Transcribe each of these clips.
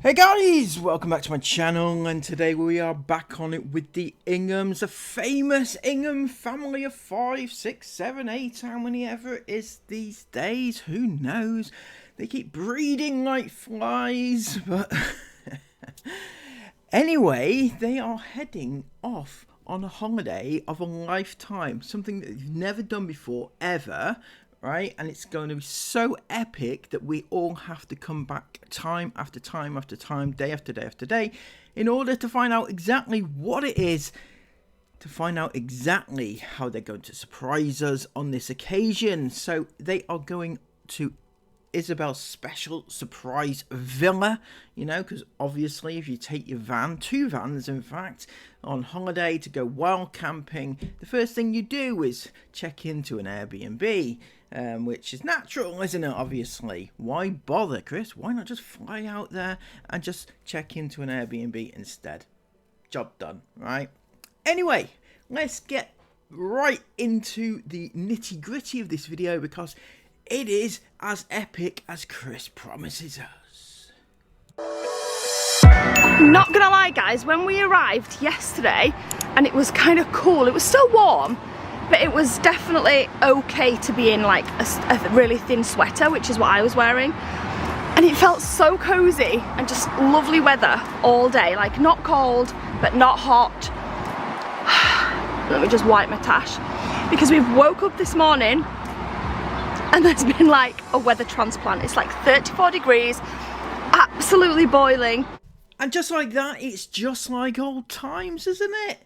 Hey guys, welcome back to my channel, and today we are back on it with the Inghams, the famous Ingham family of 5, 6, 7, 8, how many ever it is these days, who knows, they keep breeding like flies, but anyway, they are heading off on a holiday of a lifetime, something that they've never done before, ever. Right, and it's going to be so epic that we all have to come back time after time after time, day after day after day, in order to find out exactly what it is, to find out exactly how they're going to surprise us on this occasion. So they are going to Isabelle's special surprise villa, you know, because obviously if you take your van, 2 vans in fact, on holiday to go wild camping, the first thing you do is check into an Airbnb, which is natural, isn't it, obviously? Why bother, Chris? Why not just fly out there and just check into an Airbnb instead? Job done, right? Anyway, let's get right into the nitty-gritty of this video, because it is as epic as Chris promises us. Not gonna lie guys, when we arrived yesterday and it was kind of cool, it was still warm, but it was definitely okay to be in like a really thin sweater, which is what I was wearing. And it felt so cozy and just lovely weather all day, like not cold, but not hot. Let me just wipe my tash. Because we've woke up this morning and there's been like a weather transplant. It's like 34 degrees, absolutely boiling. And just like that, it's just like old times, isn't it?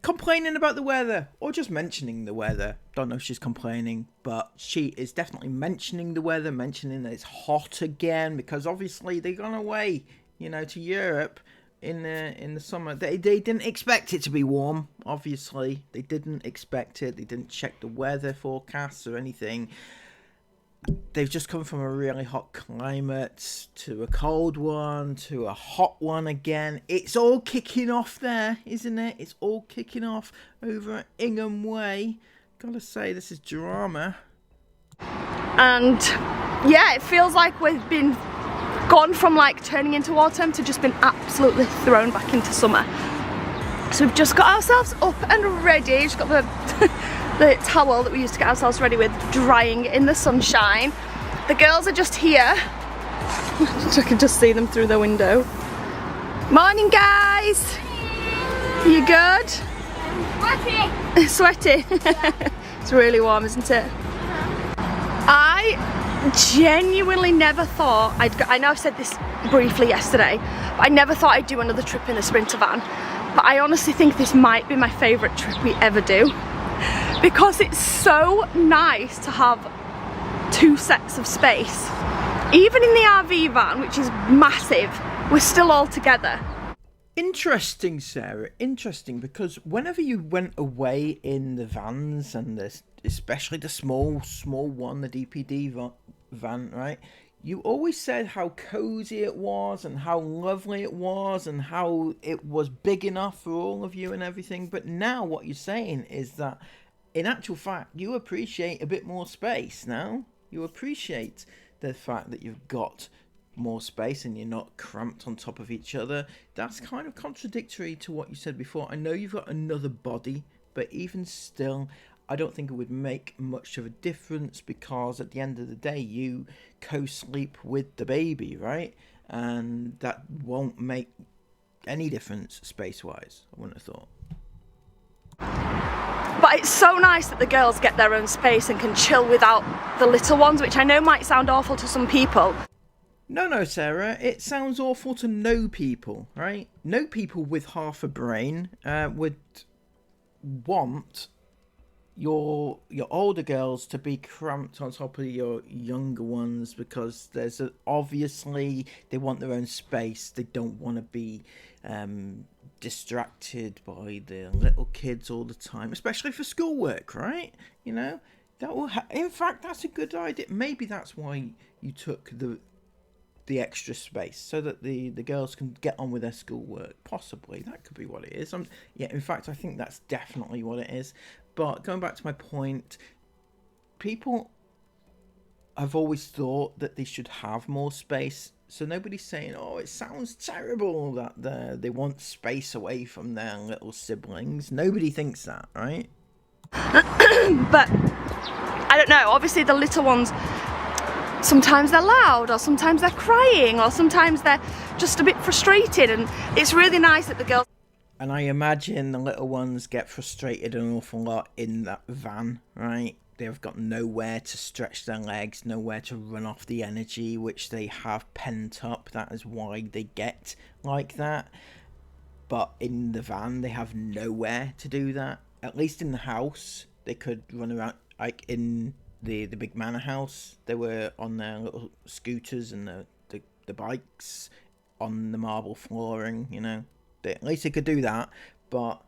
Complaining about the weather, or just mentioning the weather. Don't know if she's complaining, but she is definitely mentioning the weather, mentioning that it's hot again, because obviously they've gone away, you know, to Europe in the summer. They didn't expect it to be warm, obviously. They didn't expect it. They didn't check the weather forecasts or anything. They've just come from a really hot climate to a cold one to a hot one again. It's all kicking off there, isn't it? It's all kicking off over at Ingham Way. Gotta say, this is drama. And yeah, it feels like we've been gone from like turning into autumn to just been absolutely thrown back into summer. So we've just got ourselves up and ready. Just got the towel that we used to get ourselves ready with drying in the sunshine. The girls are just here. I can just see them through the window. Morning guys! You good? Sweaty. Sweaty. It's really warm, isn't it? I genuinely never thought I know I've said this briefly yesterday, but I never thought I'd do another trip in the Sprinter van. But I honestly think this might be my favourite trip we ever do, because it's so nice to have 2 sets of space. Even in the RV van, which is massive, we're still all together. Interesting, Sarah, interesting, because whenever you went away in the vans, and especially the small one, the DPD van, right, you always said how cozy it was and how lovely it was and how it was big enough for all of you and everything. But now what you're saying is that in actual fact you appreciate a bit more space now. You appreciate the fact that you've got more space and you're not cramped on top of each other. That's kind of contradictory to what you said before. I know you've got another body, but even still, I don't think it would make much of a difference, because at the end of the day you co-sleep with the baby, right? And that won't make any difference space-wise, I wouldn't have thought. But it's so nice that the girls get their own space and can chill without the little ones, which I know might sound awful to some people. No, Sarah, it sounds awful to no people, right? No people with half a brain would want your older girls to be cramped on top of your younger ones, because obviously they want their own space. They don't want to be distracted by the little kids all the time, especially for schoolwork, right? You know, that will in fact, that's a good idea. Maybe that's why you took the extra space, so that the girls can get on with their schoolwork. Possibly that could be what it is. Yeah, in fact I think that's definitely what it is. But going back to my point, people have always thought that they should have more space So nobody's saying, oh, it sounds terrible that they want space away from their little siblings. Nobody thinks that, right? But I don't know, obviously the little ones, sometimes they're loud, or sometimes they're crying, or sometimes they're just a bit frustrated, and it's really nice that the girls... And I imagine the little ones get frustrated an awful lot in that van, right? They've got nowhere to stretch their legs, nowhere to run off the energy which they have pent up. That is why they get like that. But in the van, they have nowhere to do that. At least in the house, they could run around, like in the big manor house. They were on their little scooters and the bikes on the marble flooring, you know. At least they could do that. But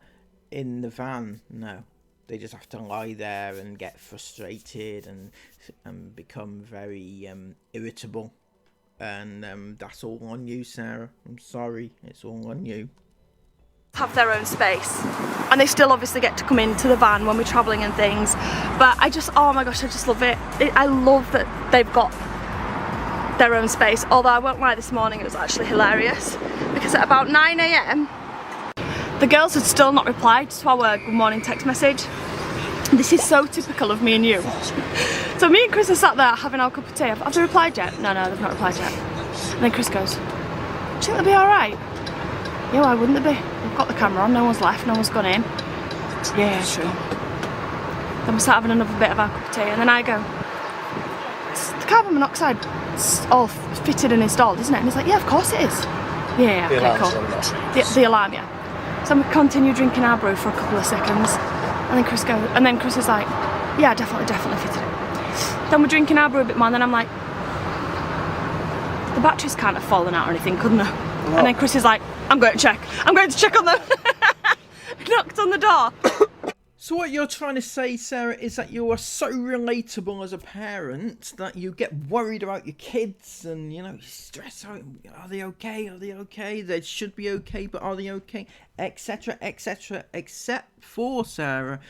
in the van, no. They just have to lie there and get frustrated and become very irritable. And that's all on you, Sarah. I'm sorry. It's all on you. Have their own space. And they still obviously get to come into the van when we're travelling and things. But I just, oh my gosh, I just love it. I love that they've got their own space. Although I won't lie, this morning it was actually hilarious. Because at about 9 AM, the girls had still not replied to our good morning text message. This is so typical of me and you. So me and Chris are sat there having our cup of tea. Have they replied yet? No, they've not replied yet. And then Chris goes, do you think they'll be alright? Yeah, why wouldn't they be? We've got the camera on, no one's left, no one's gone in. Yeah, true. Then we start having another bit of our cup of tea, and then I go, the carbon monoxide is all fitted and installed, isn't it? And he's like, yeah, of course it is. Yeah, okay, cool. The alarm, yeah. So we continue drinking our brew for a couple of seconds, and then Chris is like, yeah, definitely fitted it. Then we're drinking our brew a bit more, and then I'm like, the batteries can't have fallen out or anything, couldn't they? What? And then Chris is like, I'm going to check on them. Knocked on the door. So what you're trying to say, Sarah, is that you are so relatable as a parent that you get worried about your kids and, you know, you stress out. Are they okay? Are they okay? They should be okay, but are they okay? Etc, etc, except for, Sarah,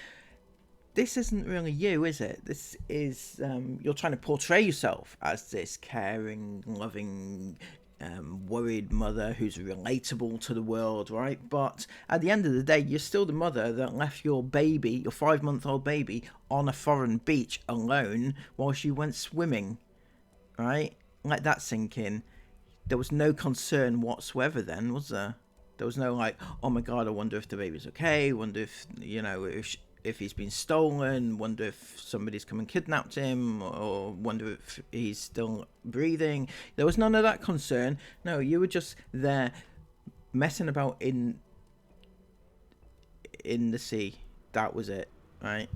this isn't really you, is it? This is, you're trying to portray yourself as this caring, loving, worried mother who's relatable to the world, right? But at the end of the day, you're still the mother that left your baby, your 5-month-old baby, on a foreign beach alone while she went swimming, right? Let that sink in. There was no concern whatsoever then, was there? There was no like, oh my God, I wonder if the baby's okay, wonder if, you know, if he's been stolen, wonder if somebody's come and kidnapped him, or wonder if he's still breathing. There was none of that concern. No, you were just there messing about in the sea. That was it, right?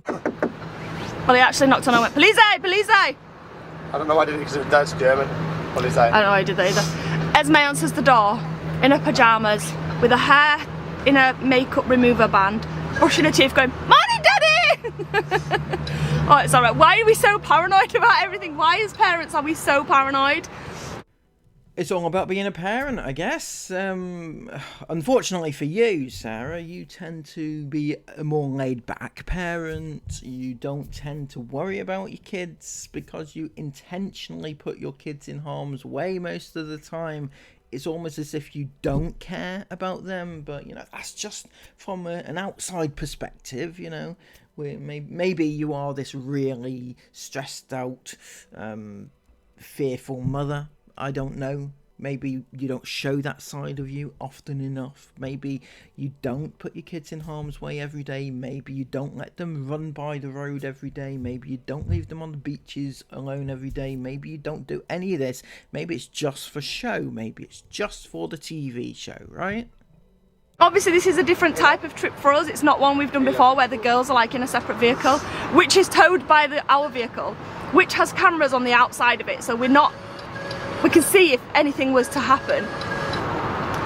Well, he actually knocked on and went, police! I don't know why I did it because Dad's German. Police. I don't know why I did that either. Esme answers the door in her pyjamas with her hair in a makeup remover band, brushing her teeth, going, "Morning, Daddy!" Oh, it's alright. Why are we so paranoid about everything? Why, as parents, are we so paranoid? It's all about being a parent, I guess. Unfortunately for you, Sarah, you tend to be a more laid-back parent. You don't tend to worry about your kids because you intentionally put your kids in harm's way most of the time. It's almost as if you don't care about them, but, you know, that's just from an outside perspective, you know. Where maybe you are this really stressed out, fearful mother. I don't know. Maybe you don't show that side of you often enough. Maybe you don't put your kids in harm's way every day. Maybe you don't let them run by the road every day. Maybe you don't leave them on the beaches alone every day. Maybe you don't do any of this. Maybe it's just for show. Maybe it's just for the TV show, right? Obviously this is a different type of trip for us. It's not one we've done before where the girls are like in a separate vehicle, which is towed by our vehicle, which has cameras on the outside of it, so we can see if anything was to happen.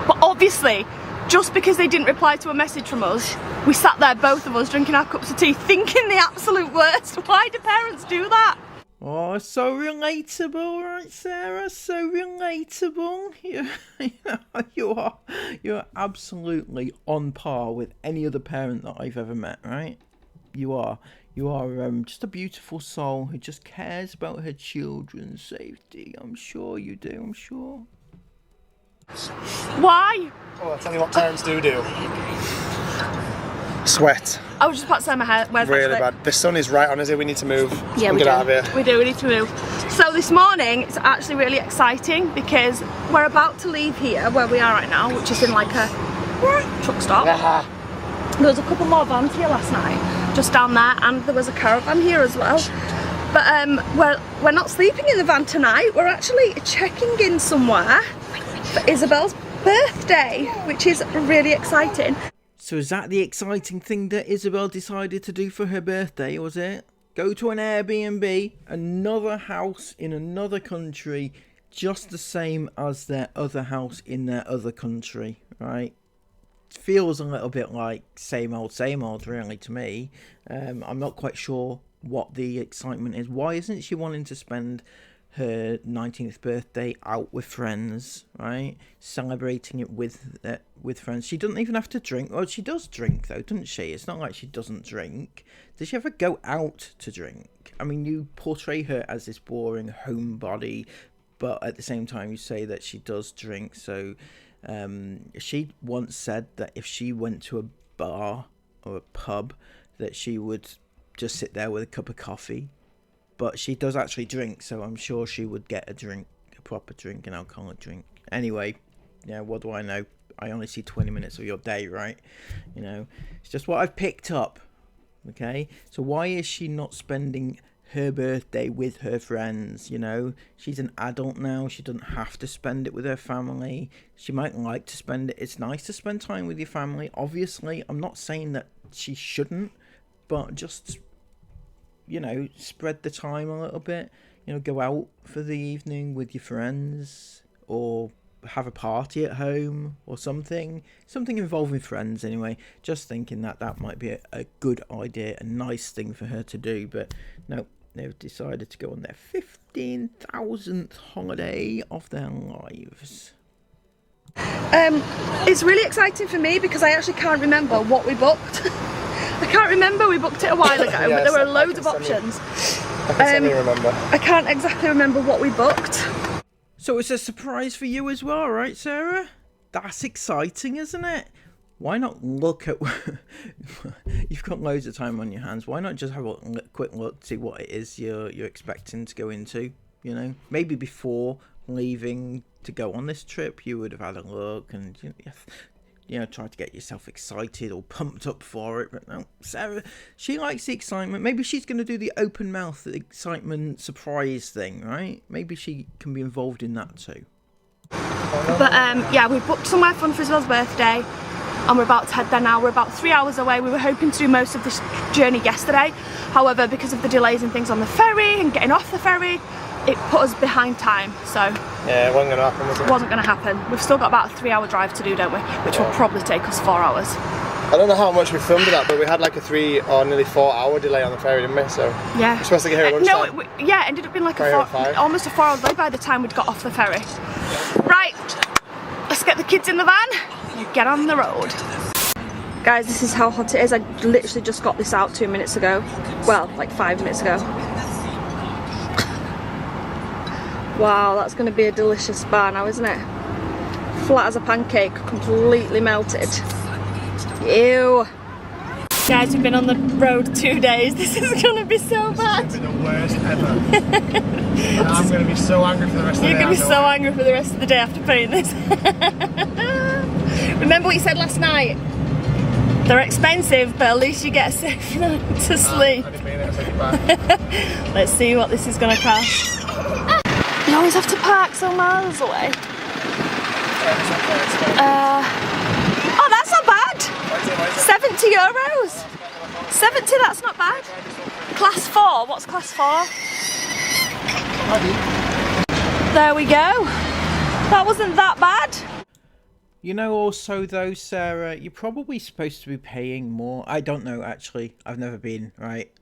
But obviously, just because they didn't reply to a message from us, we sat there, both of us, drinking our cups of tea, thinking the absolute worst. Why do parents do that? Oh, so relatable, right, Sarah? So relatable. You're absolutely on par with any other parent that I've ever met, right? You are. You are just a beautiful soul who just cares about her children's safety. I'm sure you do, I'm sure. Why? Oh, I'll tell you what parents do. Sweat. I was just about to say my hair. Where's Really bad. The sun is right on us here. We need to move. Yeah, we get do. out of here. We do. We need to move. So this morning, it's actually really exciting because we're about to leave here, where we are right now, which is in like a truck stop. There was a couple more vans here last night, just down there, and there was a caravan here as well. But we're not sleeping in the van tonight. We're actually checking in somewhere for Isabelle's birthday, which is really exciting. So is that the exciting thing that Isabelle decided to do for her birthday, was it? Go to an Airbnb, another house in another country, just the same as their other house in their other country, right? Feels a little bit like same old really to me. I'm not quite sure what the excitement is. Why isn't she wanting to spend her 19th birthday out with friends, right? Celebrating it with friends. She doesn't even have to drink. Well, she does drink though, doesn't she? It's not like she doesn't drink. Does she ever go out to drink? I mean, you portray her as this boring homebody, but at the same time you say that she does drink. So she once said that if she went to a bar or a pub, that she would just sit there with a cup of coffee. But she does actually drink, so I'm sure she would get a drink, a proper drink, an alcoholic drink. Anyway, yeah, what do I know? I only see 20 minutes of your day, right? You know, it's just what I've picked up, okay? So why is she not spending her birthday with her friends, you know? She's an adult now. She doesn't have to spend it with her family. She might like to spend it. It's nice to spend time with your family. Obviously, I'm not saying that she shouldn't, but just, you know, spread the time a little bit. You know, go out for the evening with your friends, or have a party at home or something involving friends. Anyway, just thinking that might be a good idea, a nice thing for her to do. But no, they've decided to go on their 15,000th holiday of their lives. It's really exciting for me because I actually can't remember what we booked. I can't remember, we booked it a while ago, Yes, but there were loads of options. I can suddenly remember. I can't exactly remember what we booked. So it's a surprise for you as well, right, Sarah? That's exciting, isn't it? Why not look at... You've got loads of time on your hands. Why not just have a quick look, see what it is you're expecting to go into, you know? Maybe before leaving to go on this trip, you would have had a look and, you know, try to get yourself excited or pumped up for it. But no, Sarah, she likes the excitement. Maybe she's going to do the open mouth excitement surprise thing, right? Maybe she can be involved in that too. But yeah, we booked somewhere fun for Isabelle's birthday and we're about to head there now. We're about 3 hours away. We were hoping to do most of this journey yesterday. However, because of the delays and things on the ferry and getting off the ferry, it put us behind time, so yeah, it wasn't going to happen, was it? It wasn't going to happen. We've still got about a 3-hour drive to do, don't we? Which will probably take us 4 hours. I don't know how much we filmed of that, but we had like a 3 or nearly 4 hour delay on the ferry, didn't we? So yeah, we're supposed to get here at lunchtime. No, it ended up being like almost a 4 hour delay by the time we'd got off the ferry. Right, let's get the kids in the van and get on the road. Guys, this is how hot it is. I literally just got this out 2 minutes ago. Well, like 5 minutes ago. Wow, that's going to be a delicious bar now, isn't it? Flat as a pancake, completely melted. Ew. Guys, we've been on the road 2 days. This is going to be so bad. It's been the worst ever. And I'm going to be so angry for the rest of the day. You're going to be so angry for the rest of the day after paying this. Remember what you said last night? They're expensive, but at least you get a safe night to sleep. I didn't mean it, I said goodbye. Let's see what this is going to cost. You always have to park so miles away. Oh, that's not bad. 70 euros. 70, that's not bad. Class 4, what's class 4? There we go. That wasn't that bad. You know, also though, Sarah, you're probably supposed to be paying more. I don't know, actually. I've never been, right?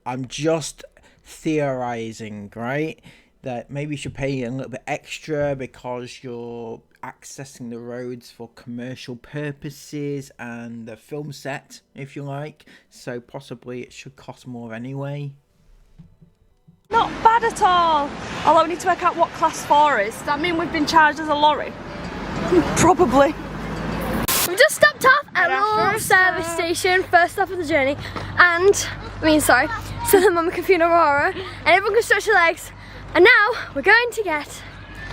I'm just theorizing, right? that maybe you should pay a little bit extra because you're accessing the roads for commercial purposes and the film set, if you like. So possibly it should cost more anyway. Not bad at all. Although we need to work out what class 4 is. Does that mean we've been charged as a lorry? Probably. We've just stopped off at a little service station, first stop of the journey, and, so the Mama Cafe Aurora, and everyone can stretch their legs, and now we're going to get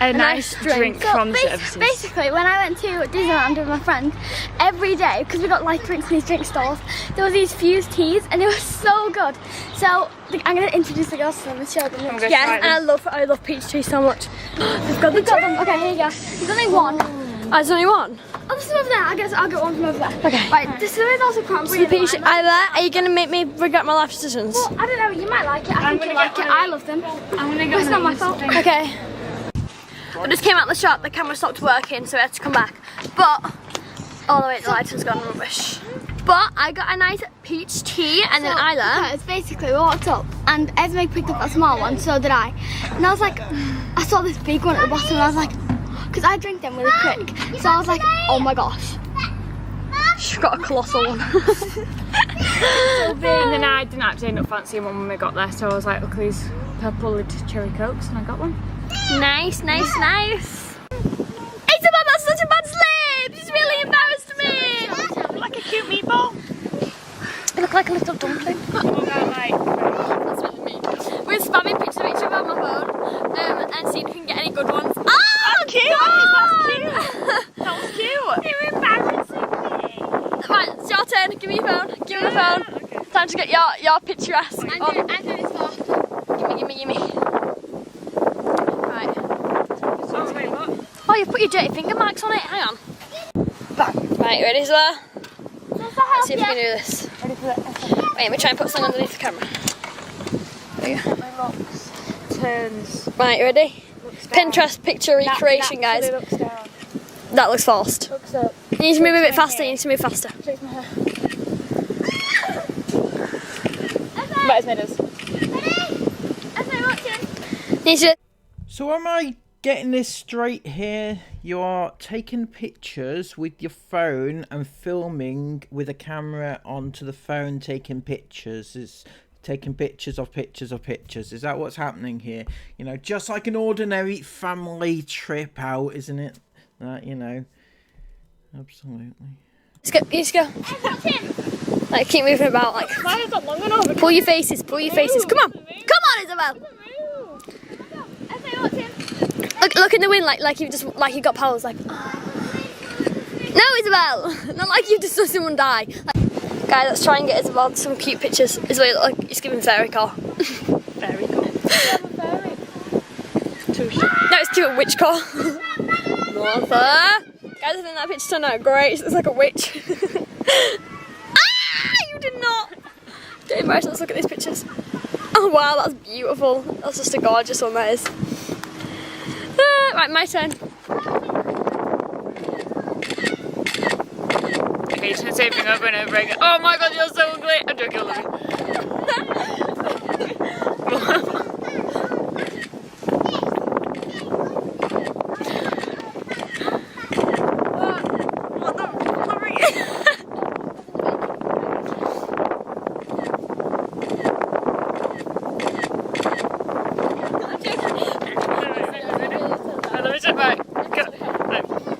a nice drink from the services. Basically, when I went to Disneyland with my friend, every day, because we got light drinks in these drink stalls, there was these fused teas, and they were so good. So I'm going to introduce the girls to them and show them. Yeah, and I love peach tea so much. We've got them. Okay, here you go. There's only one. Oh, there's only one? Oh, this is over there. I guess I'll get one from over there. Okay. Right, this is also cranberry. Peach, are you going to make me regret my life decisions? Well, I don't know. You might like it. I think you like it. I love them. I'm going to go. It's not my fault. Okay. I just came out the shop, the camera stopped working, so I had to come back. But, all the way the lighting's gone rubbish. But I got a nice peach tea, and then Isla. It's basically, we walked up, and Esme picked up a small one, so did I. And I was like, I saw this big one at the bottom, and I was like, because I drink them really quick. So I was like, oh my gosh. She's got a colossal one. And then I didn't actually end up fancying one when we got there, so I was like, look at these purple lidded cherry cokes, and I got one. Nice. Isabelle, that's such a bad slip! She's really embarrassed me! Like a cute meatball. You look like a little dumpling. That's really mean. We're spamming pictures of each other on my phone and seeing if we can get any good ones. Oh, Cute! God! That was cute! You're embarrassing me! Right, it's your turn. Give me your phone. Give me the phone. Okay. Time to get your picturesque. I'm doing this for. Gimme. Right. Oh, wait, what? Oh, you've put your dirty finger marks on it. Hang on. Bang. Right, ready, Isabelle? Let's see if we can do this. Wait, let me try and put something underneath the camera. There you go. Turns. Right, you ready? Pinterest picture recreation, guys. That looks forced. Looks up. You need to move a bit faster. You need to move faster. But it's made us. Need to. So am I getting this straight here? You are taking pictures with your phone and filming with a camera onto the phone, taking pictures. It's taking pictures of pictures of pictures. Is that what's happening here? You know, just like an ordinary family trip out, isn't it? Absolutely. Let's go. Like, keep moving about. Like, pull your faces. Come on, Isabelle. Look in the wind, like you got powers. Like, no, Isabelle, not like you just saw someone die. Guys, let's try and get Isabelle some cute pictures. Isabelle, look like it's giving fairy call. Fairy call. No, it's to a witch call. Martha. Guys, I think that picture turned out great. It's like a witch. You did not. Get embarrassed. Let's look at these pictures. Oh wow, that's beautiful. That's just a gorgeous one, that is. Right, my turn. Okay, you're the same thing over and over again. Oh my god, you're so ugly! I'm joking, I love you.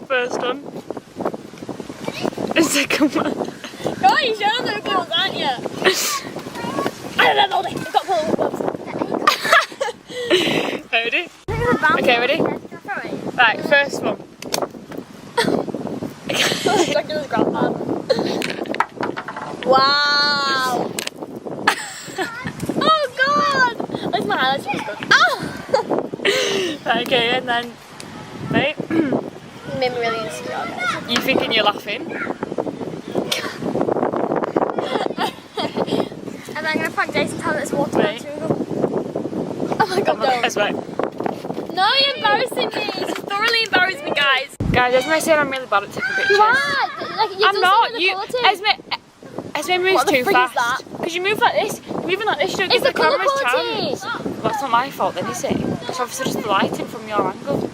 First one. The second one. Oh, you're showing them the balls, aren't you? I don't know, I've got balls. Ready? Okay, ready? Right, first one. Wow. Oh god. That's my highlights. Oh. Right, okay, and then, mate. Made me really insecure. You thinking you're laughing? And then I'm going to prank Jason tell it's watermelon Right. chewing. Oh my god, no. That's right. No, you're embarrassing me. She's thoroughly embarrassed me, guys. Guys, Esme said I'm really bad at taking pictures. You are. Like, you've I'm done not. something You, with the quality. Esme moves What the too freak is fast. that? Because you move like this. You're moving like this. You don't It's give the the colour camera's quality. chance. Well, that's not my fault then, is it? It's obviously just the lighting from your angle.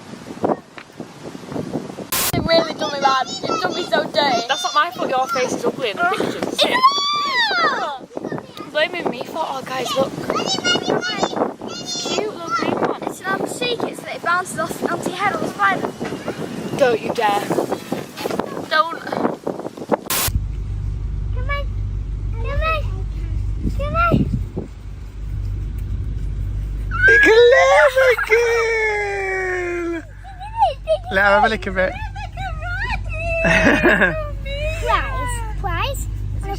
It really done me bad. It done me so dirty. That's not my fault, your face is ugly in the pictures, is it? You're blaming me for, oh guys, look. It's cute, little green one. It's an secret so that it bounces off onto your head on the spider. Don't you dare. Don't. Come on. Come on. Come on. Clever girl! Let her have a lick of it. Prize.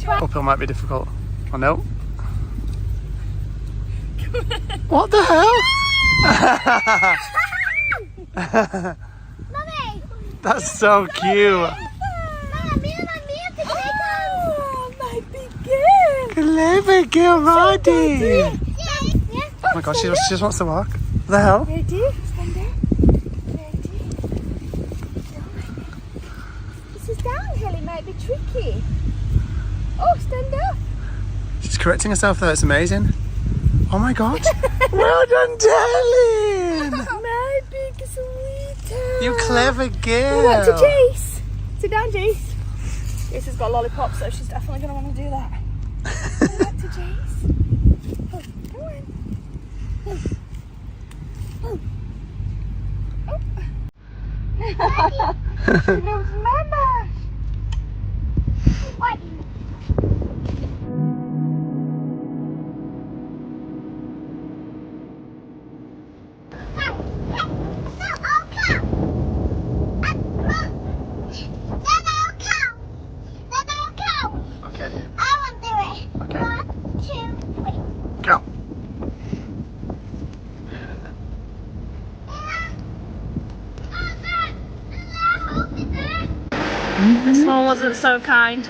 Uphill might be difficult. Oh no. What the hell? Mummy. That's so cute. Oh, my big girl. Clever girl, Roddy. Yeah. Oh my god, she just wants to walk. What the hell? Ready? Stand up. Ready? This is downhill, it might be tricky. Oh, stand up. She's correcting herself though, it's amazing. Oh my god. Well done, darling. My big sweetheart. You clever girl. What to Jace? Sit down, Jace. Jace has got a lollipop, so she's definitely going to want to do that. What to Jace? Oh, come on. She loves Mama. What? Okay, I want to do it. Okay. 1, 2, 3. go. Someone wasn't so kind.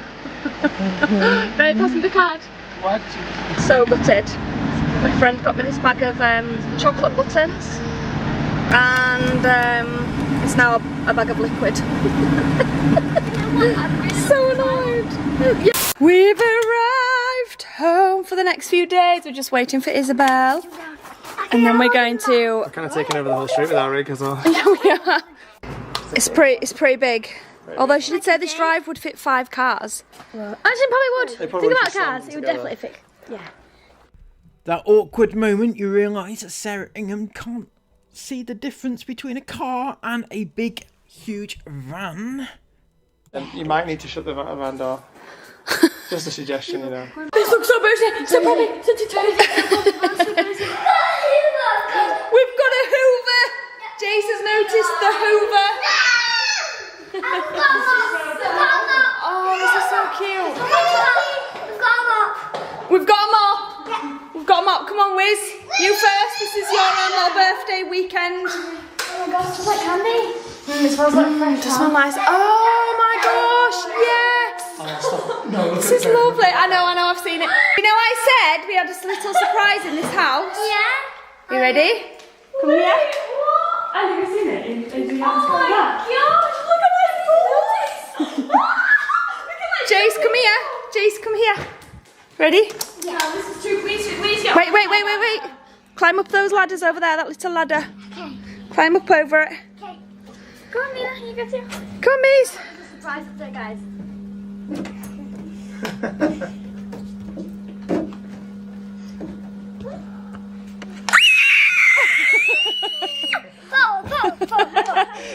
Don't pass me the card. What? So gutted. My friend got me this bag of chocolate buttons, and it's now a bag of liquid. So annoyed. Yeah. We've arrived home for the next few days. We're just waiting for Isabelle, and then we're going to. I've kind of taken over the whole street with our rig as well. Yeah. It's pretty big. Although she did say this drive would fit 5 cars. Actually, probably would. They probably Think would about fit cars, some it would together. definitely fit. Yeah. That awkward moment you realise that Sarah Ingham can't see the difference between a car and a big, huge van. And you might need to shut the van door. Just a suggestion, you know. This looks so bougie. So probably. We've got a Hoover. Jace has noticed the Hoover. Oh, this is so cute. We've got a mop. We've got a mop. Come on, Wiz. You first. This is your little birthday weekend. Oh my gosh, it smells like candy. It smells like fresh. Does smell nice. Oh my gosh, yes. This is lovely. I know, I've seen it. You know, I said we had a little surprise in this house. Yeah. You ready? Come here. I've never seen it in the Oh my gosh, look at my voice. Jace, come here. Jace, come here. Ready? Yeah, this is true. Wait. Wait. Climb up those ladders over there, that little ladder. Okay. Climb up over it. Okay. Go on, Mila, you go too. Come on, Bees. Surprise up there, guys.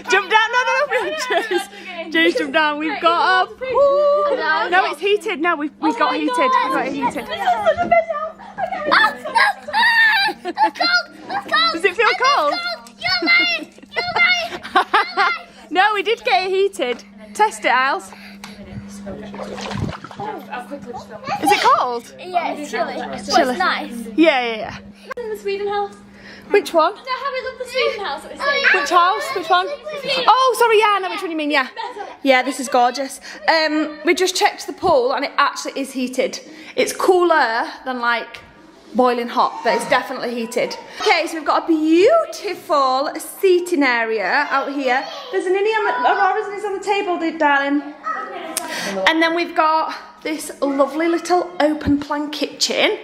Jump down. No. Jace, jump down. We've got a pool. No, it's heated. No, we've got heated. We've got it heated. That's cold. Does it feel cold? You're lying. No, we did get it heated. Test it, Isles. Is it cold? Yeah, it's chilly. But Chilly. it's nice. Yeah. In the Sweden house. Which one? No, how we love the Sweden house that we stayed. Which house? Which one? Oh, sorry, yeah, I know which one you mean, yeah. Yeah, this is gorgeous. We just checked the pool and it actually is heated. It's cooler than like boiling hot, but it's definitely heated. Okay, so we've got a beautiful seating area out here. There's an Innie on the, Aurora's is on the table, darling. And then we've got this lovely little open plan kitchen.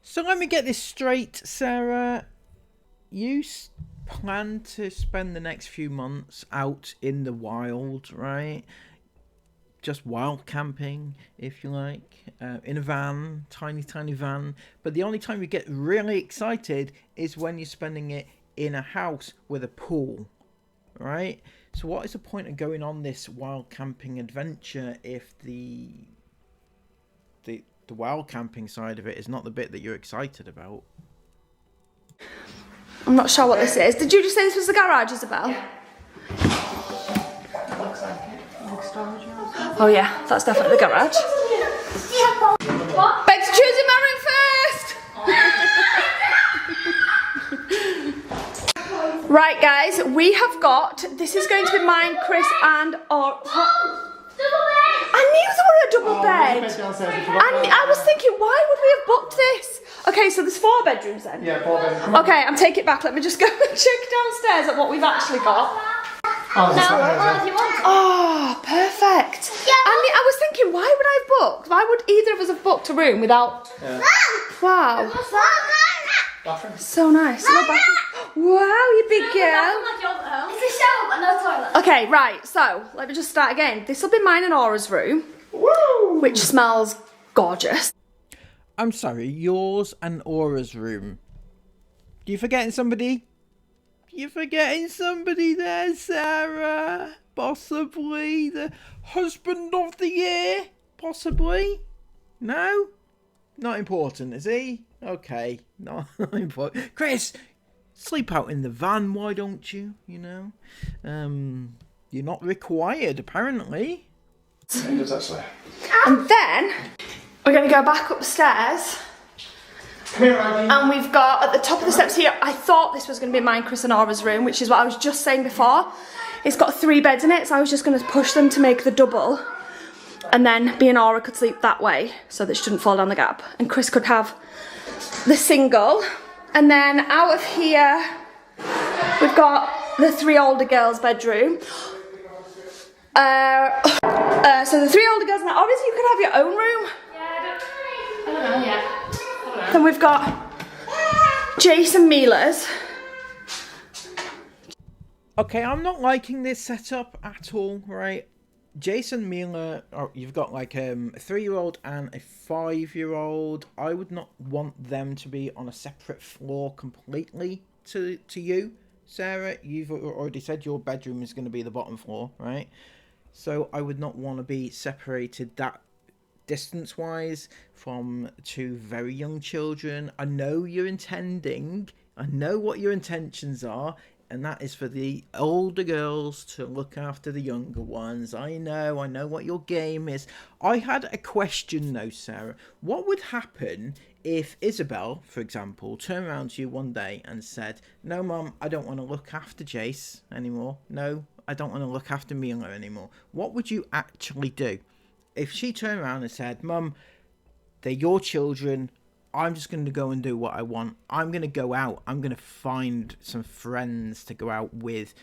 So let me get this straight, Sarah. plan to spend the next few months out in the wild, right? Just wild camping, if you like, in a van, tiny van. But the only time you get really excited is when you're spending it in a house with a pool, right? So what is the point of going on this wild camping adventure if the wild camping side of it is not the bit that you're excited about? I'm not sure what this is. Did you just say this was the garage, Isabelle? Yeah. Looks like it. Looks storage room. Oh yeah, that's definitely the garage. What? Babe, choosing my room first! Right guys, we have got, this is going to be mine, Chris and I knew there were a double bed. And I was thinking, why would we have booked this? Okay, so there's 4 bedrooms then? Yeah, 4 bedrooms. Okay, I'm taking it back. Let me just go and check downstairs at what we've actually got. Oh, perfect. Yeah. I was thinking, why would I have booked? Why would either of us have booked a room without... Yeah. Wow. Bathroom. So nice. No bathroom. Wow, you big girl. It's a shower but no toilet. Okay, right, so let me just start again. This will be mine and Aura's room, which smells gorgeous. I'm sorry, yours and Aura's room. You forgetting somebody? You're forgetting somebody there, Sarah. Possibly the husband of the year? Possibly? No? Not important, is he? Okay, not important. Chris, sleep out in the van, why don't you? You know? You're not required, apparently. It does actually. And then we're going to go back upstairs. Come here, Aggie. And we've got at the top of the steps here, I thought this was going to be mine, Chris and Aura's room, which is what I was just saying before. It's got 3 beds in it, so I was just going to push them to make the double. And then me and Aura could sleep that way, so that she didn't fall down the gap. And Chris could have the single. And then out of here, we've got the 3 older girls' bedroom. So the 3 older girls, now obviously you could have your own room. I don't know yet. Then we've got Jason Mila's. Okay, I'm not liking this setup at all, right? Jason Mila, you've got like a 3-year-old and a 5-year-old. I would not want them to be on a separate floor completely to you, Sarah. You've already said your bedroom is going to be the bottom floor, right? So I would not want to be separated that distance-wise from 2 very young children. I know you're intending, I know what your intentions are, and that is for the older girls to look after the younger ones. I know what your game is. I had a question though, Sarah. What would happen if Isabelle, for example, turned around to you one day and said, "No, Mum, I don't want to look after Jace anymore. No, I don't want to look after Mila anymore." What would you actually do? If she turned around and said, "Mum, they're your children. I'm just going to go and do what I want. I'm going to go out. I'm going to find some friends to go out with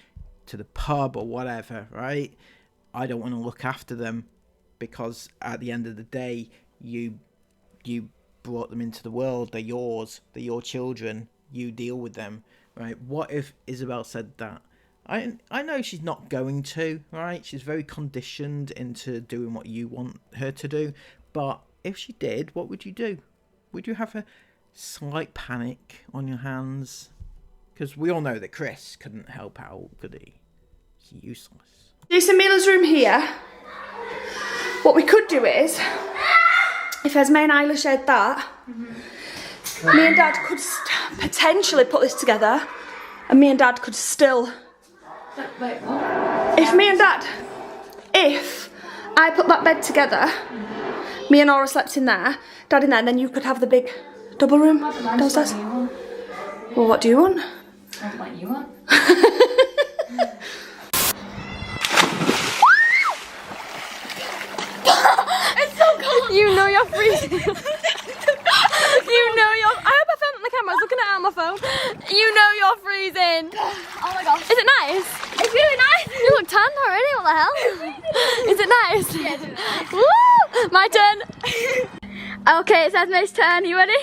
to the pub or whatever, right? I don't want to look after them because at the end of the day, you brought them into the world. They're yours. They're your children. You deal with them, right?" What if Isabelle said that? I know she's not going to, right? She's very conditioned into doing what you want her to do. But if she did, what would you do? Would you have a slight panic on your hands? Because we all know that Chris couldn't help out, could he? He's useless. Jason Mila's room here. What we could do is, if Esme and Isla shared that, me and Dad could potentially put this together, and me and Dad could still... Wait, what? If I put that bed together, me and Aura slept in there, Dad in there, and then you could have the big double room downstairs. Well, what do you want? I want what you want. It's so cold. You know you're freezing. You know you're... I hope I filmed on the camera. I was looking at it on my phone. You know you're freezing. Oh my gosh. Is it nice? It's really nice. You look tan already. What the hell? Is it nice? Yeah, it's nice. Woo! My turn. Okay, it's Esme's turn. You ready?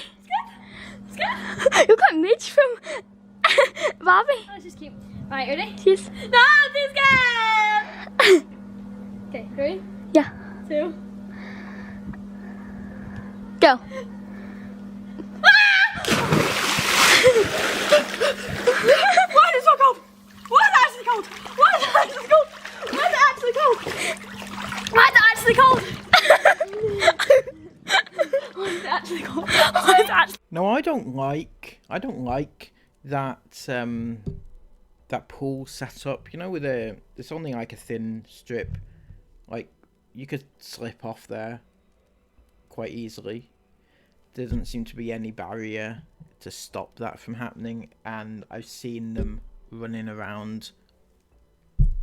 You look like Midge from... Barbie. Oh, this is cute. Right, ready? Cheers. No, this game! Okay, 3, Yeah. 2. Go. Why is it so cold? Why is it actually cold? Why is it actually cold? Why is it actually cold? Why is it actually cold? Why is it actually cold? Why is it actually... No, I don't like that that pool setup. You know, with it's only like a thin strip. Like you could slip off there quite easily. There doesn't seem to be any barrier to stop that from happening, and I've seen them running around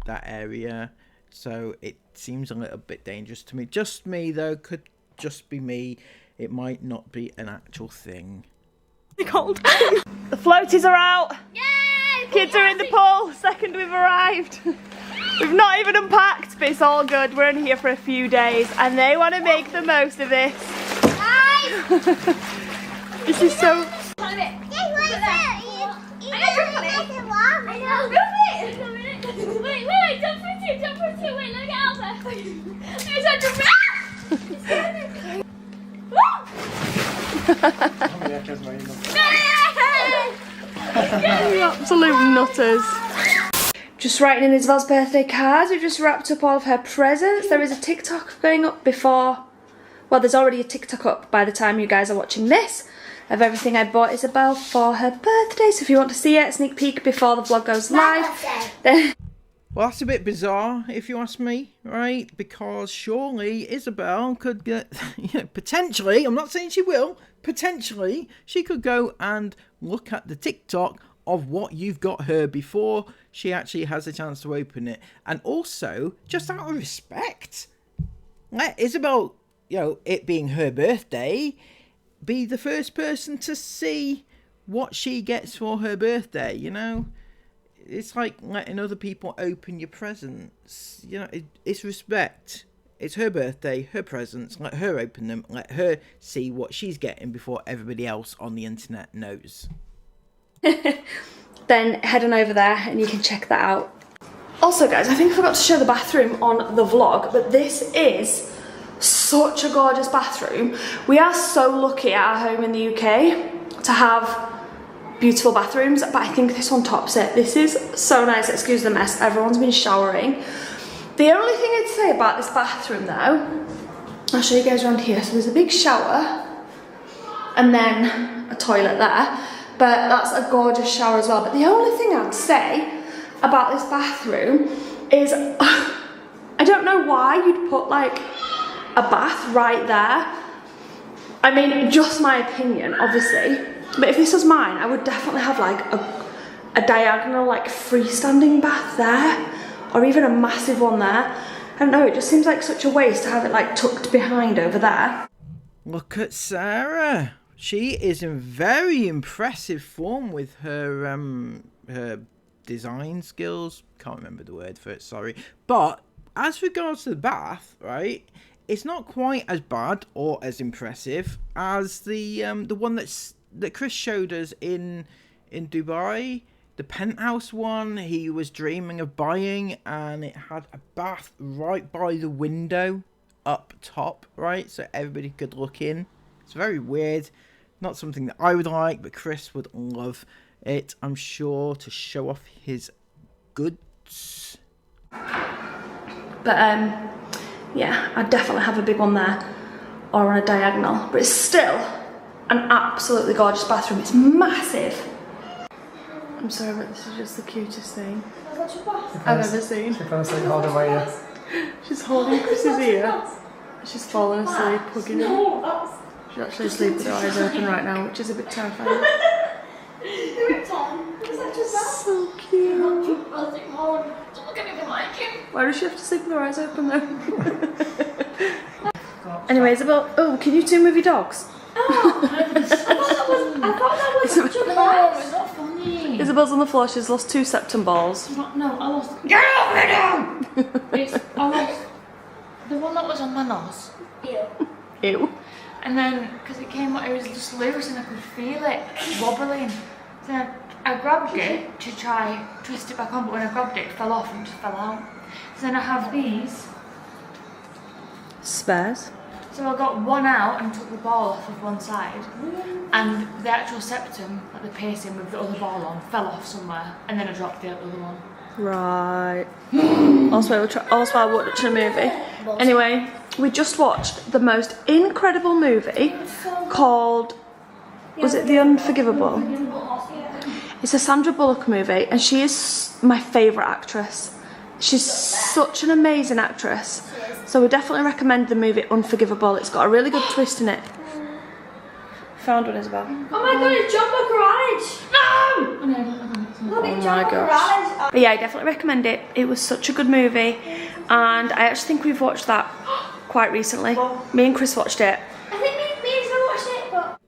that area, so it seems a little bit dangerous to me. Just me though, could just be me. It might not be an actual thing. cold. The floaties are out. Yay! Kids are in the pool. Second we've arrived. We've not even unpacked, but it's all good. We're only here for a few days and they want to make the most of this. This is so... Wait, jump for two, wait, let me get out there. There's a Absolute nutters. Just writing in Isabelle's birthday cards. We've just wrapped up all of her presents. There is a TikTok going up before... Well, there's already a TikTok up by the time you guys are watching this of everything I bought Isabelle for her birthday. So if you want to see it, sneak peek before the vlog goes live, then... Well, that's a bit bizarre, if you ask me, right? Because surely Isabelle could get, potentially, I'm not saying she will, potentially, she could go and look at the TikTok of what you've got her before she actually has a chance to open it. And also, just out of respect, let Isabelle, it being her birthday, be the first person to see what she gets for her birthday, It's like letting other people open your presents. It's respect. It's her birthday, her presents. Let her open them. Let her see what she's getting before everybody else on the internet knows. Then head on over there and you can check that out. Also, guys, I think I forgot to show the bathroom on the vlog, but this is such a gorgeous bathroom. We are so lucky at our home in the UK to have beautiful bathrooms, but I think this one tops it. This is so nice. Excuse the mess, everyone's been showering. The only thing I'd say about this bathroom though, I'll show you guys around here. So there's a big shower and then a toilet there, but that's a gorgeous shower as well. But the only thing I'd say about this bathroom is I don't know why you'd put like a bath right there. I mean, just my opinion, obviously. But if this was mine, I would definitely have like a diagonal, like freestanding bath there, or even a massive one there. I don't know, it just seems like such a waste to have it like tucked behind over there. Look at Sarah. She is in very impressive form with her her design skills. Can't remember the word for it, sorry. But as regards to the bath, right? It's not quite as bad or as impressive as the one that Chris showed us in Dubai, the penthouse one he was dreaming of buying, and it had a bath right by the window up top, right, so everybody could look in. It's very weird, not something that I would like, but Chris would love it, I'm sure, to show off his goods. But yeah, I'd definitely have a big one there or on a diagonal, but it's still an absolutely gorgeous bathroom. It's massive. I'm sorry, but this is just the cutest thing I've ever seen. She fell asleep holding my ear. She's holding Chris's ear. She's fallen asleep, hugging him. She's actually asleep with her eyes open right now, which is a bit terrifying. So cute. Why does she have to sleep with her eyes open though? Anyway, Isabelle, can you two move your dogs? I thought that was such a no, it's not funny. Isabelle's on the floor, she's lost 2 septum balls. No, I lost. Get off me now! I lost the one that was on my nose. Ew. And then, because it was just loose and I could feel it wobbling. So I I grabbed it to try twist it back on, but when I grabbed it, it fell off and just fell out. So then I have these. Spares. So I got one out and took the ball off of one side, and the actual septum, like the piercing with the other ball on, fell off somewhere, and then I dropped the other one. Right. Also, I watched a movie. Anyway, we just watched the most incredible movie called, was it The Unforgivable? It's a Sandra Bullock movie, and she is my favourite actress. She's such an amazing actress. So we definitely recommend the movie Unforgivable. It's got a really good twist in it. Found one, Isabelle. Oh my god, it's Jumbo Garage! No! Look, it's Jumbo Garage. But yeah, I definitely recommend it. It was such a good movie, and I actually think we've watched that quite recently. Me and Chris watched it. I think me and Isabelle watched it, but...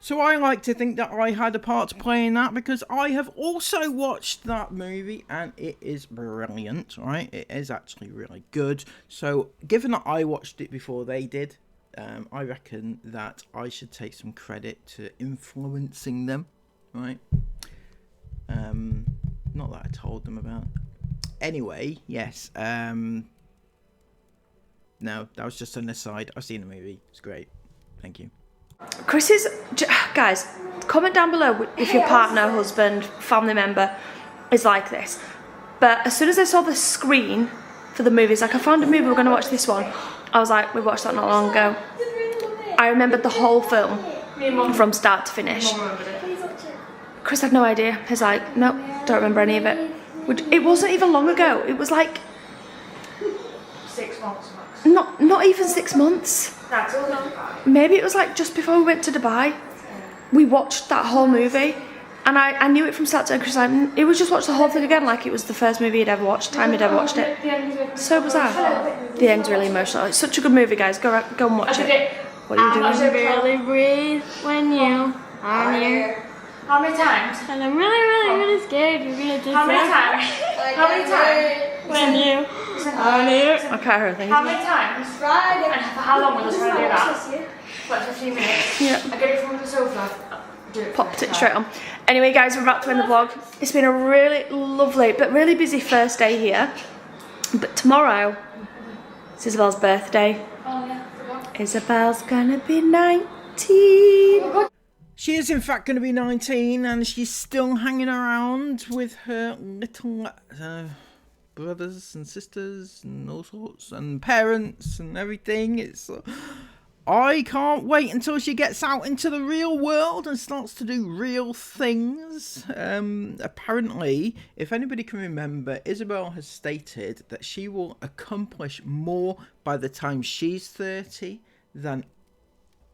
So I like to think that I had a part to play in that, because I have also watched that movie and it is brilliant, right? It is actually really good. So given that I watched it before they did, I reckon that I should take some credit to influencing them, right? Not that I told them about. Anyway, yes. No, that was just an aside. I've seen the movie. It's great. Thank you. Chris's, guys, comment down below if your partner, husband, family member is like this. But as soon as I saw the screen for the movies, like I found a movie, we're going to watch this one. I was like, we watched that not long ago. I remembered the whole film from start to finish. Chris had no idea. He's like, no, don't remember any of it. It wasn't even long ago. It was like 6 months max. not even 6 months. That's all. Maybe it was like just before we went to Dubai. We watched that whole movie, and I knew it from start to end. Chris, it was just watch the whole thing again, like it was the first movie he'd ever watched, time he'd ever watched it. So bizarre. The end's really emotional. It's such a good movie, guys. Go and watch it. What are you doing? I barely breathe when you are near. How many times? And I'm really scared you're gonna do How many times? How many times? when you are near. Okay, I heard things. How many times? And for how long will I try to do that? Like 15 minutes? Yeah. I get it from the sofa. Do it. Popped it straight on. Anyway, guys, we're about to end the vlog. It's been a really lovely but really busy first day here. But tomorrow, it's Isabelle's birthday. Oh yeah. Isabelle's gonna be 19. She is in fact going to be 19, and she's still hanging around with her little brothers and sisters and all sorts, and parents and everything. I can't wait until she gets out into the real world and starts to do real things. Apparently, if anybody can remember, Isabelle has stated that she will accomplish more by the time she's 30 than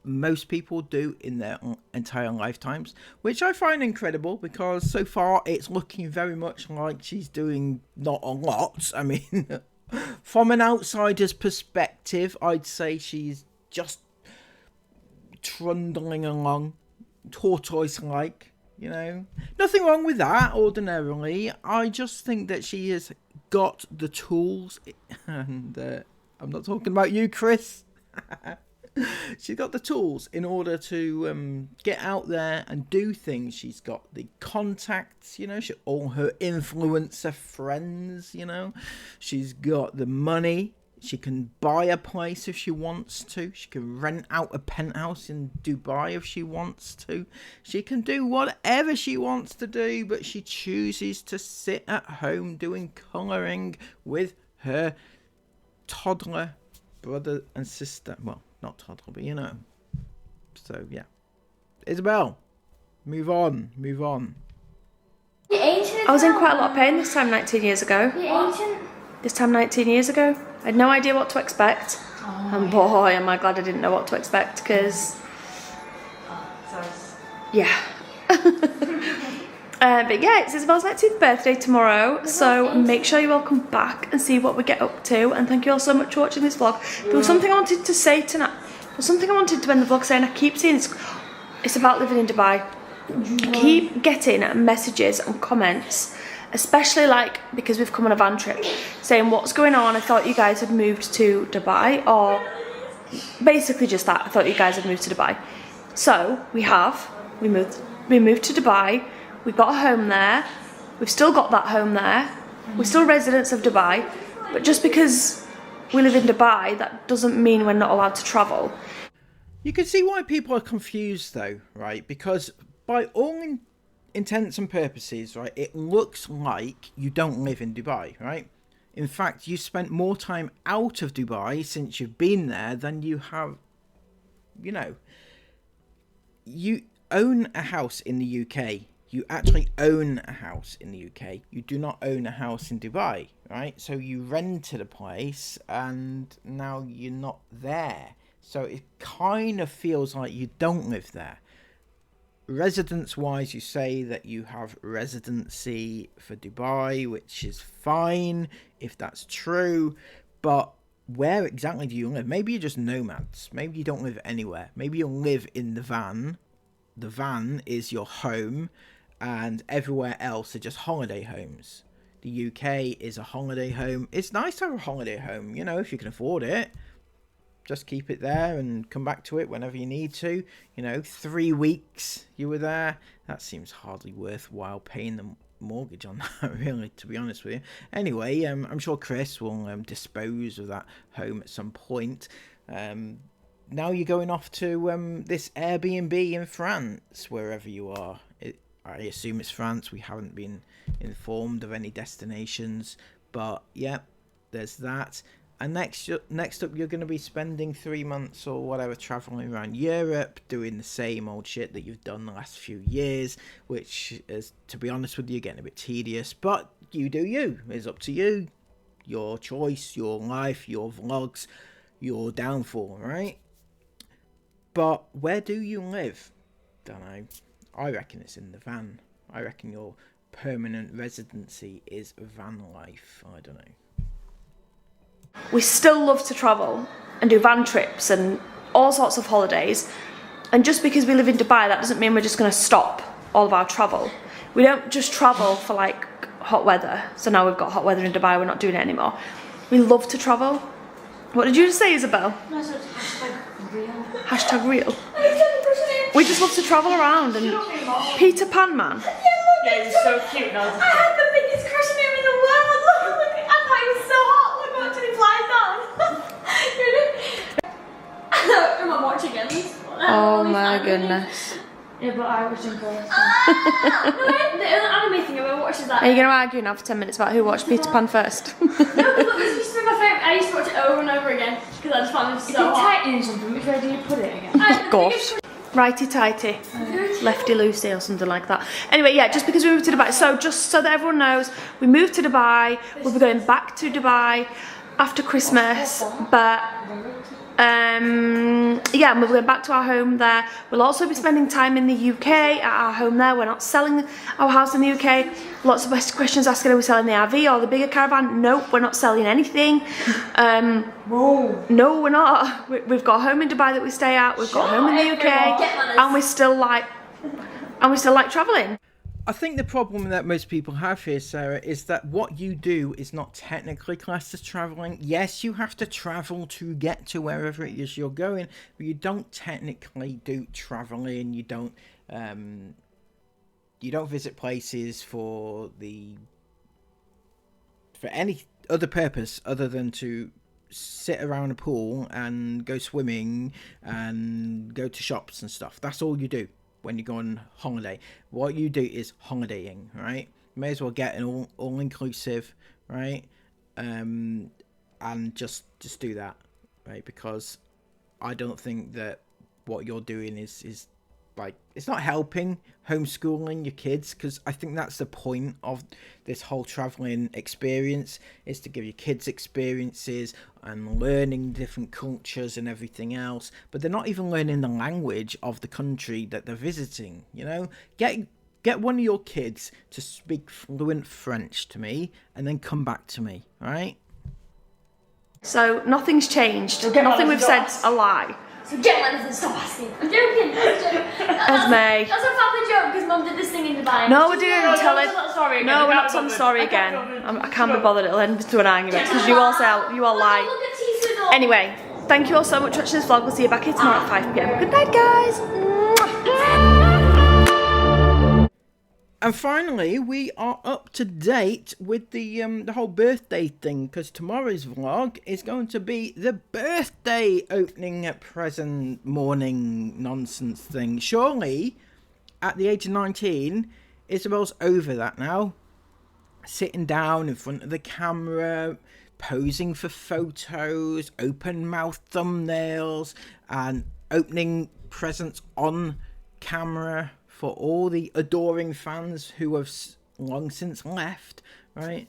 most people do in their entire lifetimes, which I find incredible, because so far it's looking very much like she's doing not a lot. I mean, from an outsider's perspective, I'd say she's just trundling along, tortoise-like, you know. Nothing wrong with that ordinarily. I just think that she has got the tools, and I'm not talking about you, Chris. She's got the tools in order to get out there and do things. She's got the contacts, you know, all her influencer friends, you know. She's got the money. She can buy a place if she wants to. She can rent out a penthouse in Dubai if she wants to. She can do whatever she wants to do, but she chooses to sit at home doing colouring with her toddler brother and sister. Well, not toddler, but you know. So, yeah. Isabelle, move on. I was in quite a lot of pain this time 19 years ago. This time 19 years ago. I had no idea what to expect. And boy, am I glad I didn't know what to expect, because... yeah. But yeah, it's Isabelle's 19th birthday tomorrow, so make sure you all come back and see what we get up to, and thank you all so much for watching this vlog. There was something I wanted to say tonight. There's something I wanted to end the vlog saying. I keep seeing it's about living in Dubai. I keep getting messages and comments, especially like because we've come on a van trip, saying what's going on, I thought you guys had moved to Dubai, or basically just that, I thought you guys had moved to Dubai. So we moved to Dubai. we've got a home there, we've still got that home there, we're still residents of Dubai, but just because we live in Dubai, that doesn't mean we're not allowed to travel. You can see why people are confused though, right? Because by all intents and purposes, right, it looks like you don't live in Dubai, right? In fact, you spent more time out of Dubai since you've been there than you have, you know. You own a house in the UK. You actually own a house in the UK. You do not own a house in Dubai, right? So you rented a place and now you're not there. So it kind of feels like you don't live there. Residence-wise, you say that you have residency for Dubai, which is fine if that's true. But where exactly do you live? Maybe you're just nomads. Maybe you don't live anywhere. Maybe you live in the van. The van is your home. And everywhere else are just holiday homes. The UK is a holiday home. It's nice to have a holiday home, you know, if you can afford it. Just keep it there and come back to it whenever you need to. You know, 3 weeks you were there. That seems hardly worthwhile paying the mortgage on that, really, to be honest with you. Anyway, I'm sure Chris will dispose of that home at some point. Now you're going off to this Airbnb in France, wherever you are. I assume it's France. We haven't been informed of any destinations, but yeah, there's that. And next up, you're going to be spending 3 months or whatever traveling around Europe, doing the same old shit that you've done the last few years, which is, to be honest with you, getting a bit tedious. But you do you. It's up to you. Your choice, your life, your vlogs, your downfall, right? But where do you live? Don't know. I reckon it's in the van. I reckon your permanent residency is van life. I don't know. We still love to travel and do van trips and all sorts of holidays. And just because we live in Dubai, that doesn't mean we're just going to stop all of our travel. We don't just travel for like hot weather. So now we've got hot weather in Dubai, we're not doing it anymore. We love to travel. What did you just say, Isabelle? No, so it's hashtag real. Hashtag real. We just love to travel around and Peter Pan man. Yeah, he's so cute now. I had the biggest crush on him in the world. Look, I thought he was so hot. Look, watch when he flies down. Am I watching at least? Oh my goodness. Yeah, but I was in first. The anime thing I watched is that. Are you going to argue now for 10 minutes about who watched Peter Pan first? No, because this used to be my favourite. I used to watch it over and over again because I just found it so If you hot. tighten in something, which way do you put it again? Gosh. Righty-tighty. Lefty-loosey or something like that. Anyway, yeah, just because we moved to Dubai. So just so that everyone knows, we moved to Dubai. We'll be going back to Dubai after Christmas. But yeah, we'll be going back to our home there. We'll also be spending time in the UK at our home there. We're not selling our house in the UK. Lots of questions asking, are we selling the RV or the bigger caravan? Nope, we're not selling anything. No, we're not. We've got a home in Dubai that we stay at. We've got a home in the UK, and we still like traveling. I think the problem that most people have here, Sarah, is that what you do is not technically classed as travelling. Yes, you have to travel to get to wherever it is you're going, but you don't technically do travelling. You don't visit places for any other purpose other than to sit around a pool and go swimming and go to shops and stuff. That's all you do when you go on holiday. What you do is holidaying, right? You may as well get an all-inclusive, right? And just do that, right? Because I don't think that what you're doing is like, it's not helping homeschooling your kids, because I think that's the point of this whole traveling experience, is to give your kids experiences and learning different cultures and everything else. But they're not even learning the language of the country that they're visiting, you know? Get one of your kids to speak fluent French to me and then come back to me, right? So nothing's changed. Nothing we've said's a lie. So get one and stop asking. I'm joking. Esme. That's a family joke because Mum did this thing in Dubai. No, we're doing tell it. No, we're not telling the story I again. can't I can't be bothered. It'll end into an argument because you all lie. Look at Tisu. Anyway, thank you all so much for watching this vlog. We'll see you back here tomorrow at 5 PM. Good night, guys. And finally, we are up to date with the whole birthday thing, because tomorrow's vlog is going to be the birthday opening present morning nonsense thing. Surely, at the age of 19, Isabel's over that now. Sitting down in front of the camera, posing for photos, open mouth thumbnails, and opening presents on camera for all the adoring fans who have long since left, right?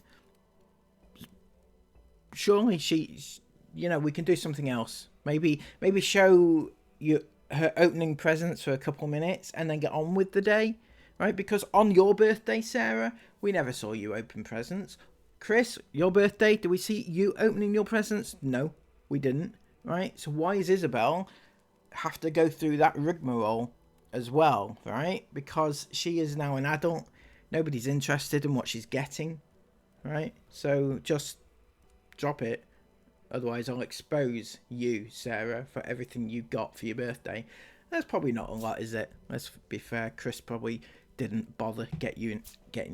Surely she's, you know, we can do something else. Maybe show you her opening presents for a couple of minutes and then get on with the day, right? Because on your birthday, Sarah, we never saw you open presents. Chris, your birthday, did we see you opening your presents? No, we didn't, right? So why is Isabelle have to go through that rigmarole as well, right? Because she is now an adult. Nobody's interested in what she's getting, right? So just drop it. Otherwise, I'll expose you, Sarah, for everything you got for your birthday. That's probably not a lot, is it? Let's be fair. Chris probably didn't bother getting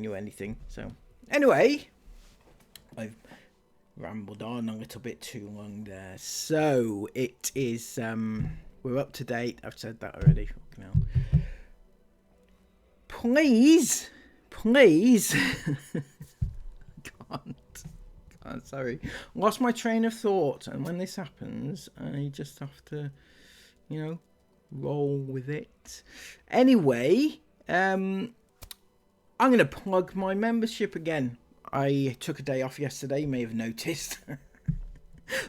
you anything. So anyway, I've rambled on a little bit too long there. So it is we're up to date. I've said that already. Now, please can't, sorry, lost my train of thought, and when this happens I just have to, you know, roll with it. Anyway, I'm gonna plug my membership again. I took a day off yesterday, you may have noticed.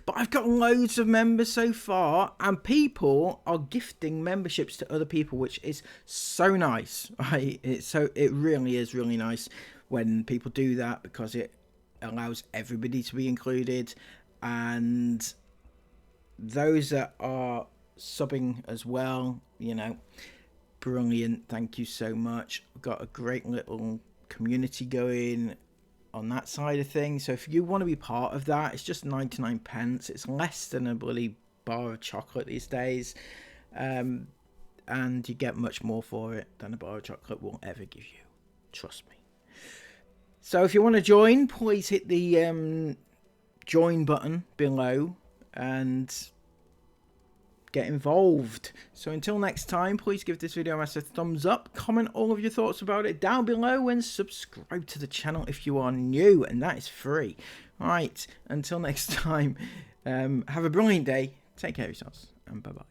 But I've got loads of members so far, and people are gifting memberships to other people, which is so nice. Right? It really is really nice when people do that, because it allows everybody to be included. And those that are subbing as well, you know, brilliant. Thank you so much. We've got a great little community going on that side of things. So if you want to be part of that, it's just 99 pence. It's less than a bloody bar of chocolate these days, and you get much more for it than a bar of chocolate will ever give you, trust me. So if you want to join, please hit the join button below and get involved. So until next time, please give this video a massive thumbs up, comment all of your thoughts about it down below, and subscribe to the channel if you are new, and that is free. Right, until next time, have a brilliant day, take care of yourselves, and bye bye.